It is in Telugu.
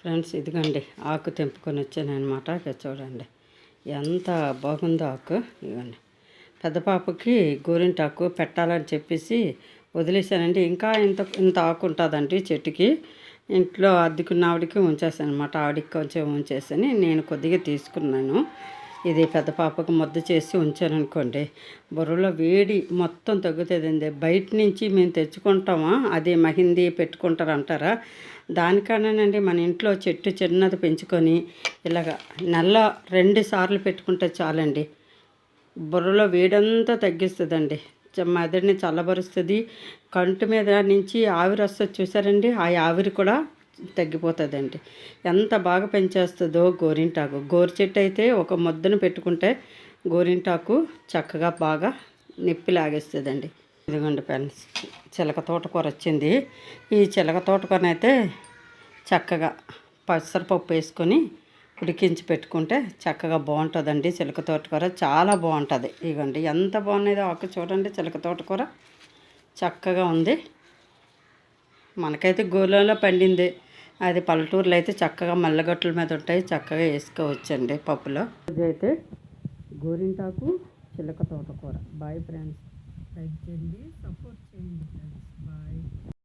ఫ్రెండ్స్ ఇదిగోండి ఆకు తెంపుకొని వచ్చాను అనమాట. ఇక్కడ చూడండి ఎంత బాగుందో ఆకు. ఇదిగోండి పెద్ద పాపకి గోరింటాకు పెట్టాలని చెప్పేసి వదిలేసానండి. ఇంకా ఇంత ఇంత ఆకు ఉంటుందండి చెట్టుకి. ఇంట్లో అద్దెకున్న ఆవిడకి ఉంచేసాను అనమాట. ఆవిడకి కొంచెం ఉంచేసని నేను కొద్దిగా తీసుకున్నాను. ఇది పెద్ద పాపకు ముద్ద చేసి ఉంచాను అనుకోండి, బుర్రలో వేడి మొత్తం తగ్గుతుందండి. బయట నుంచి మేము తెచ్చుకుంటామా, అది మహిందీ పెట్టుకుంటారు అంటారా, దానికన్నానండి మన ఇంట్లో చెట్టు చిన్నది పెంచుకొని ఇలాగ నెల 2 సార్లు పెట్టుకుంటే చాలండి. బుర్రలో వేడంతా తగ్గిస్తుందండి, మెదడుని చల్లబరుస్తుంది. కంటి మీద నుంచి ఆవిరి వస్తుంది చూసారండి, ఆ ఆవిరి కూడా తగ్గిపోతుందండి. ఎంత బాగా పెంచేస్తుందో గోరింటాకు. గోరు చెట్టు అయితే ఒక ముద్దను పెట్టుకుంటే గోరింటాకు చక్కగా బాగా నొప్పి లాగేస్తుందండి. ఇదిగోండి ఫ్రెండ్స్, చిలక తోటకూర వచ్చింది. ఈ చిలక తోటకూర అయితే చక్కగా పెసరపప్పు వేసుకొని ఉడికించి పెట్టుకుంటే చక్కగా బాగుంటుందండి. చిలక తోటకూర చాలా బాగుంటుంది. ఇదిగోండి ఎంత బాగున్నదో ఆకు చూడండి. చిలక తోటకూర చక్కగా ఉంది. మనకైతే గోలలో పండింది, అది పల్లెటూరులో అయితే చక్కగా మల్లగట్టుల మీద ఉంటాయి, చక్కగా వేసుకోవచ్చండి పప్పులో. అయితే గోరింటాకు చిలక తోటకూర. బాయ్ ఫ్రెండ్స్, లైక్ చేయండి, సపోర్ట్ చేయండి ఫ్రెండ్స్. బాయ్.